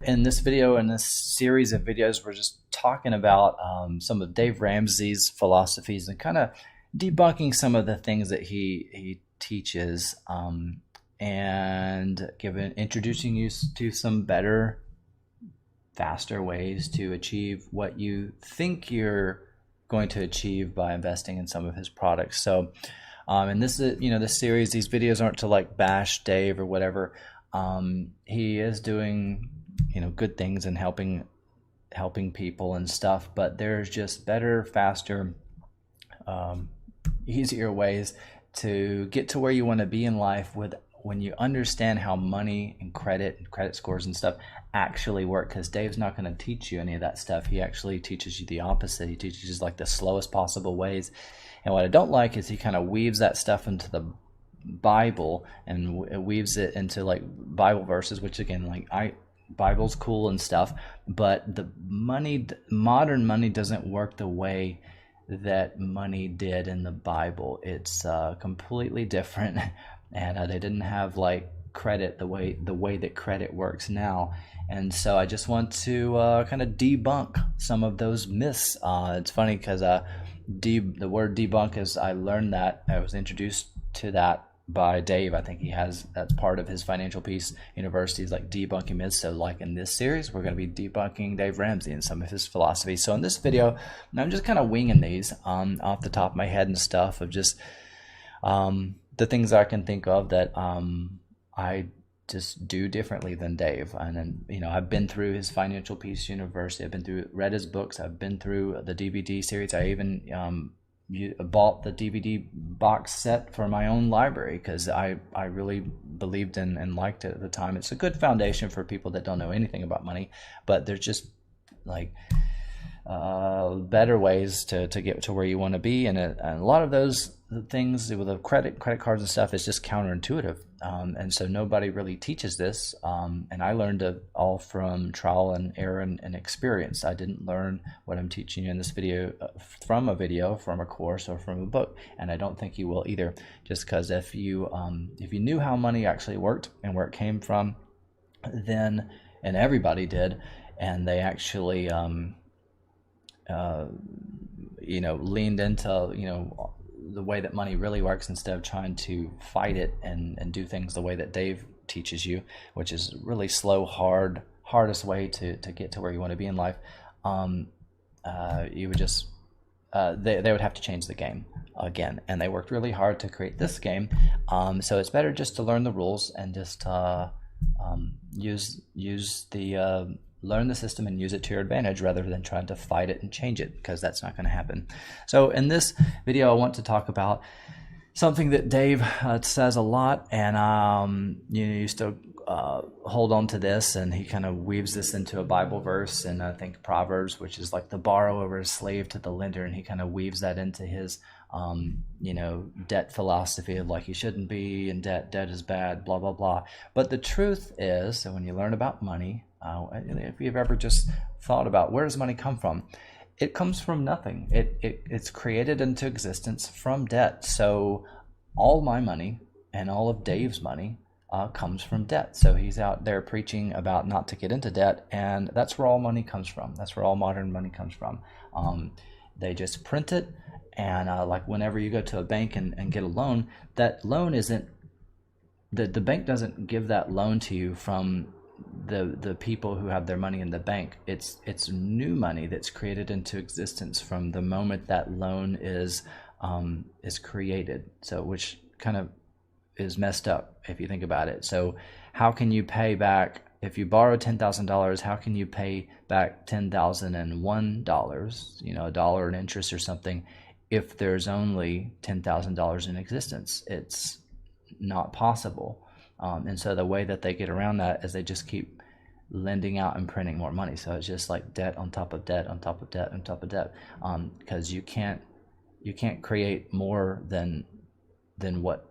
in this video, in this series of videos, we're just talking about some of Dave Ramsey's philosophies and kind of debunking some of the things that he teaches, and introducing you to some better, faster ways to achieve what you think you're going to achieve by investing in some of his products. So, and this is, this series, these videos aren't to like bash Dave or whatever. He is doing, good things and helping people and stuff, but there's just better, faster, easier ways to get to where you want to be in life when you understand how money and credit scores and stuff actually work. Because Dave's not going to teach you any of that stuff. He actually teaches you the opposite. He teaches like the slowest possible ways. And what I don't like is he kind of weaves that stuff into the Bible and weaves it into like Bible verses, which again, like Bible's cool and stuff, but the modern money doesn't work the way that money did in the Bible. It's completely different, and they didn't have like credit the way that credit works now. And so I just want to kind of debunk some of those myths. It's funny because the word debunk is, I learned that, I was introduced to that by Dave. I think that's part of his Financial Peace University's like debunking myths. So like in this series, we're going to be debunking Dave Ramsey and some of his philosophies. So in this video, I'm just kind of winging these off the top of my head and stuff of just the things I can think of that I just do differently than Dave. And then, I've been through his Financial Peace University. read his books. I've been through the DVD series. I even bought the DVD box set for my own library because I really believed in and liked it at the time. It's a good foundation for people that don't know anything about money, but there's just like better ways to get to where you want to be, and a lot of those things with the credit cards and stuff is just counterintuitive, and so nobody really teaches this, and I learned it all from trial and error and experience. I didn't learn what I'm teaching you in this video from a course, or from a book, and I don't think you will either, just because if you knew how money actually worked and where it came from, then, and everybody did, and they actually leaned into the way that money really works instead of trying to fight it and do things the way that Dave teaches you, which is really slow, hardest way to get to where you want to be in life. You would just they would have to change the game again, and they worked really hard to create this game. So it's better just to learn the rules and just learn the system and use it to your advantage rather than trying to fight it and change it, because that's not going to happen. So in this video, I want to talk about something that Dave says a lot, and you used to hold on to this, and he kind of weaves this into a Bible verse, and I think Proverbs, which is like the borrower is slave to the lender, and he kind of weaves that into his debt philosophy of like, you shouldn't be in debt, debt is bad, blah blah blah. But the truth is that when you learn about money, if you've ever just thought about where does money come from, it comes from nothing. It's created into existence from debt. So all my money and all of Dave's money comes from debt. So he's out there preaching about not to get into debt, and that's where all money comes from. That's where all modern money comes from. They just print it, and like whenever you go to a bank and get a loan, that loan isn't, the bank doesn't give that loan to you from the people who have their money in the bank. It's new money that's created into existence from the moment that loan is created. So which kind of is messed up if you think about it. So how can you pay back, if you borrow $10,000, how can you pay back $10,001, a dollar in interest or something, if there's only $10,000 in existence? It's not possible. And so the way that they get around that is they just keep lending out and printing more money. So it's just like debt on top of debt on top of debt on top of debt, because you can't create more than what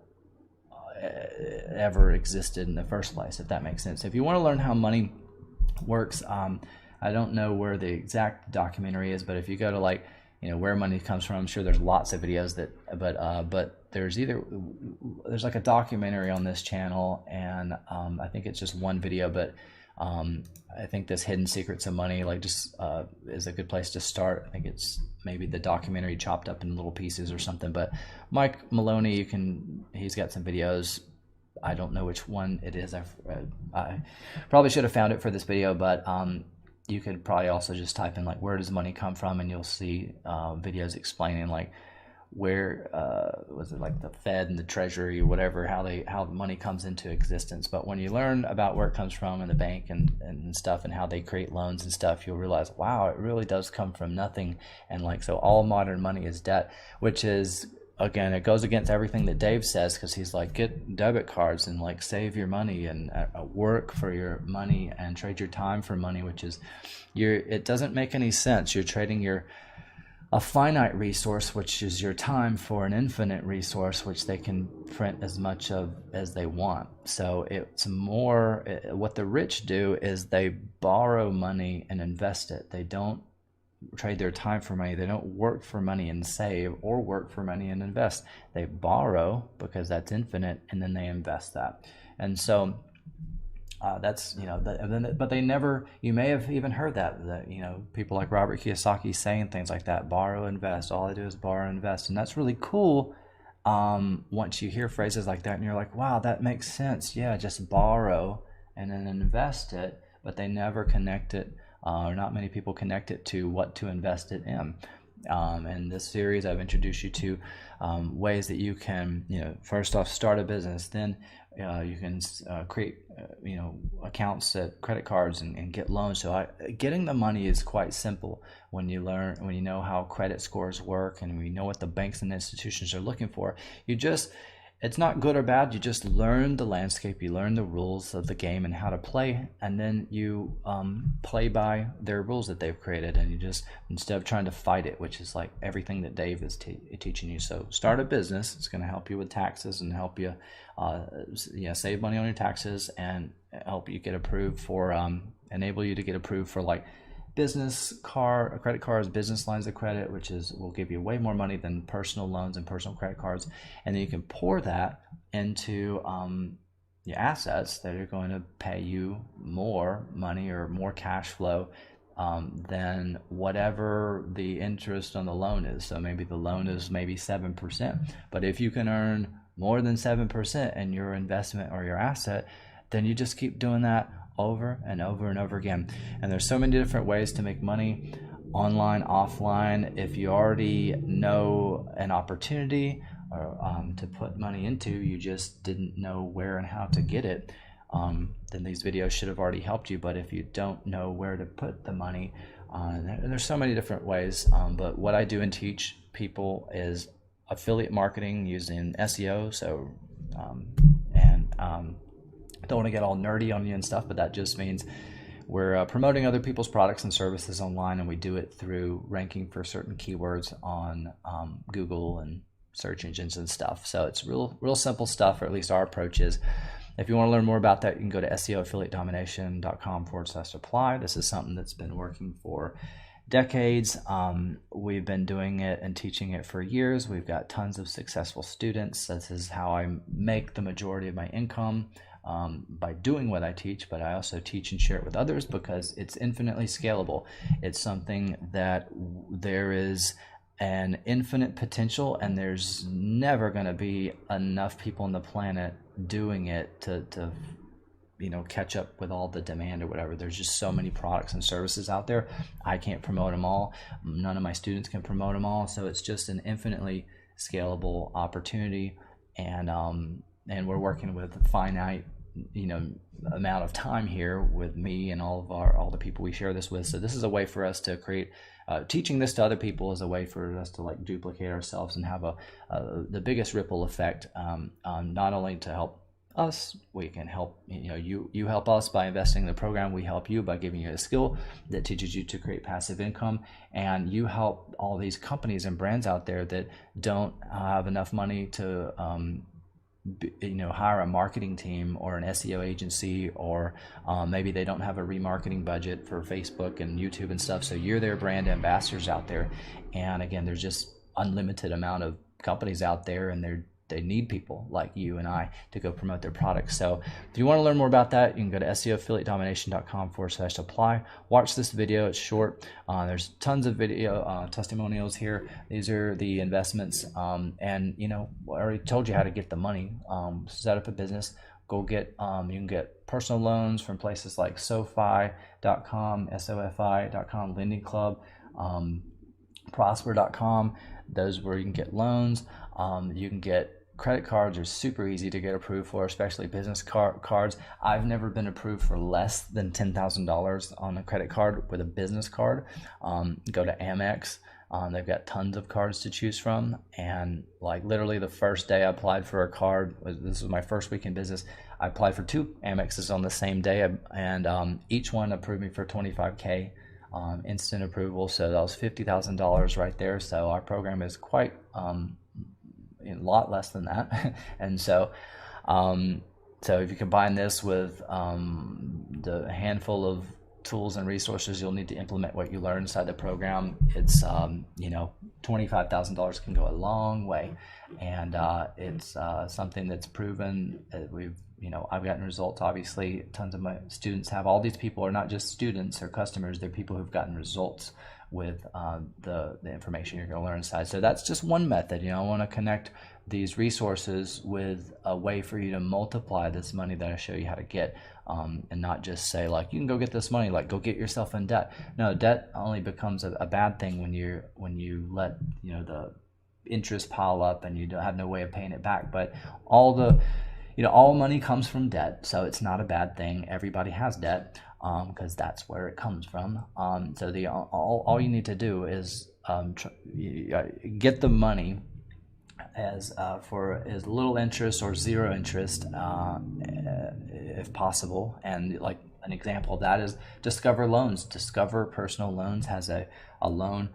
ever existed in the first place, if that makes sense. If you want to learn how money works, I don't know where the exact documentary is, but if you go to like where money comes from, I'm sure there's lots of videos that, but there's like a documentary on this channel, and I think it's just one video, but I think this Hidden Secrets of Money just is a good place to start. I think it's maybe the documentary chopped up in little pieces or something. But Mike Maloney, he's got some videos. I don't know which one it is. I probably should have found it for this video, but you could probably also just type in where does money come from, and you'll see videos explaining where was it the Fed and the Treasury or whatever, how the money comes into existence. But when you learn about where it comes from in the bank and stuff, and how they create loans and stuff, you'll realize, wow, it really does come from nothing. And so all modern money is debt, which is, again, it goes against everything that Dave says, because he's get debit cards and save your money and work for your money and trade your time for money, which is it doesn't make any sense. You're trading a finite resource, which is your time, for an infinite resource, which they can print as much of as they want. So it's more, what the rich do is they borrow money and invest it. They don't trade their time for money. They don't work for money and save, or work for money and invest. They borrow because that's infinite, and then they invest that. And so that's, but they never, you may have even heard that people like Robert Kiyosaki saying things like that: borrow, invest. All I do is borrow, invest. And that's really cool. Once you hear phrases like that and you're like, wow, that makes sense. Yeah, just borrow and then invest it. But they never connect it, or not many people connect it to what to invest it in. In this series, I've introduced you to ways that you can, first off, start a business. Then you can create, accounts, credit cards, and get loans. So getting the money is quite simple when you know how credit scores work, and when you know what the banks and institutions are looking for. It's not good or bad. You just learn the landscape, you learn the rules of the game and how to play, and then you play by their rules that they've created, and you just, instead of trying to fight it, which is everything that Dave is teaching you. So start a business. It's going to help you with taxes and help you save money on your taxes, and help you get approved for, enable you to get approved for credit cards, business lines of credit, which will give you way more money than personal loans and personal credit cards. And then you can pour that into your assets that are going to pay you more money or more cash flow than whatever the interest on the loan is. So maybe the loan is maybe 7%, but if you can earn more than 7% in your investment or your asset, then you just keep doing that over and over and over again. And there's so many different ways to make money, online, offline. If you already know an opportunity or to put money into, you just didn't know where and how to get it, then these videos should have already helped you. But if you don't know where to put the money, there's so many different ways. But what I do and teach people is affiliate marketing using SEO. So don't want to get all nerdy on you and stuff, but that just means we're promoting other people's products and services online, and we do it through ranking for certain keywords on Google and search engines and stuff. So it's real simple stuff, or at least our approach is. If you want to learn more about that, you can go to seoaffiliatedomination.com/apply. This is something that's been working for decades. We've been doing it and teaching it for years. We've got tons of successful students. This is how I make the majority of my income, by doing what I teach, but I also teach and share it with others because it's infinitely scalable. It's something that there is an infinite potential, and there's never going to be enough people on the planet doing it to catch up with all the demand or whatever. There's just so many products and services out there. I can't promote them all. None of my students can promote them all. So it's just an infinitely scalable opportunity, and we're working with a finite amount of time here with me and all the people we share this with. So this is a way for us to create, teaching this to other people is a way for us to duplicate ourselves and have the biggest ripple effect, not only to help us, we can help, you help us by investing in the program, we help you by giving you a skill that teaches you to create passive income, and you help all these companies and brands out there that don't have enough money to hire a marketing team or an SEO agency, or maybe they don't have a remarketing budget for Facebook and YouTube and stuff. So you're their brand ambassadors out there. And again, there's just unlimited amount of companies out there, and they're they need people like you and I to go promote their products. So if you want to learn more about that, you can go to seoaffiliatedomination.com/apply. Watch this video. It's short. There's tons of video testimonials here. These are the investments. And you know, I already told you how to get the money. Set up a business. Go get, you can get personal loans from places like SoFi.com, SOFI.com, Lending Club, Prosper.com. Those where you can get loans. You can get credit cards are super easy to get approved for, especially business cards. I've never been approved for less than $10,000 on a credit card with a business card. Go to Amex. They've got tons of cards to choose from, and like literally the first day I applied for a card, this was my first week in business, I applied for 2 Amexes on the same day, and each one approved me for $25K instant approval. So that was $50,000 right there. So our program is quite a lot less than that. And so so if you combine this with the handful of tools and resources you'll need to implement what you learn inside the program, it's you know, $25,000 can go a long way, and it's something that's proven. I've gotten results. Obviously, tons of my students have. All these people are not just students or customers; they're people who've gotten results with the information you're going to learn inside. So that's just one method. I want to connect these resources with a way for you to multiply this money that I show you how to get, and not just say like, you can go get this money, like go get yourself in debt. No, debt only becomes a bad thing when you let the interest pile up and you don't have no way of paying it back. But all money comes from debt, so it's not a bad thing. Everybody has debt, because that's where it comes from. So all you need to do is get the money as for as little interest or zero interest, if possible. And like an example of that is Discover Loans. Discover Personal Loans has a loan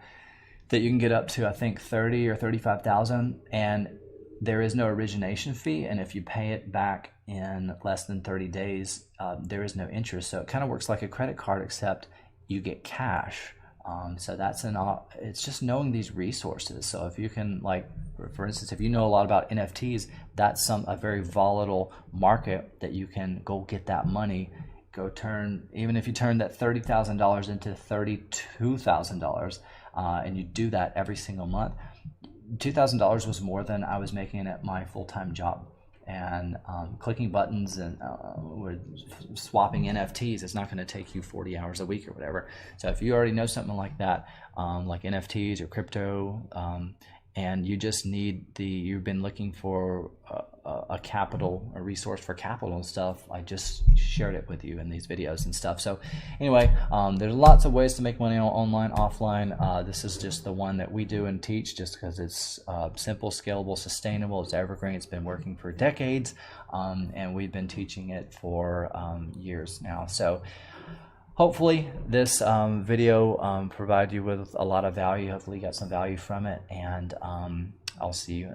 that you can get up to, I think, 30 or 35,000, and there is no origination fee, and if you pay it back in less than 30 days, there is no interest. So it kind of works like a credit card, except you get cash. So it's just knowing these resources. So if you can, like, for instance, if you know a lot about NFTs, that's a very volatile market that you can go get that money, even if you turn that $30,000 into $32,000, and you do that every single month, $2,000 was more than I was making at my full-time job. And clicking buttons and swapping NFTs is not going to take you 40 hours a week or whatever. So if you already know something like that, like NFTs or crypto, and you just you've been looking for a resource for capital and stuff, I just shared it with you in these videos and stuff. So anyway, there's lots of ways to make money online, offline. This is just the one that we do and teach, just because it's simple, scalable, sustainable. It's evergreen. It's been working for decades, and we've been teaching it for years now. So hopefully this video provided you with a lot of value. Hopefully you got some value from it, and I'll see you in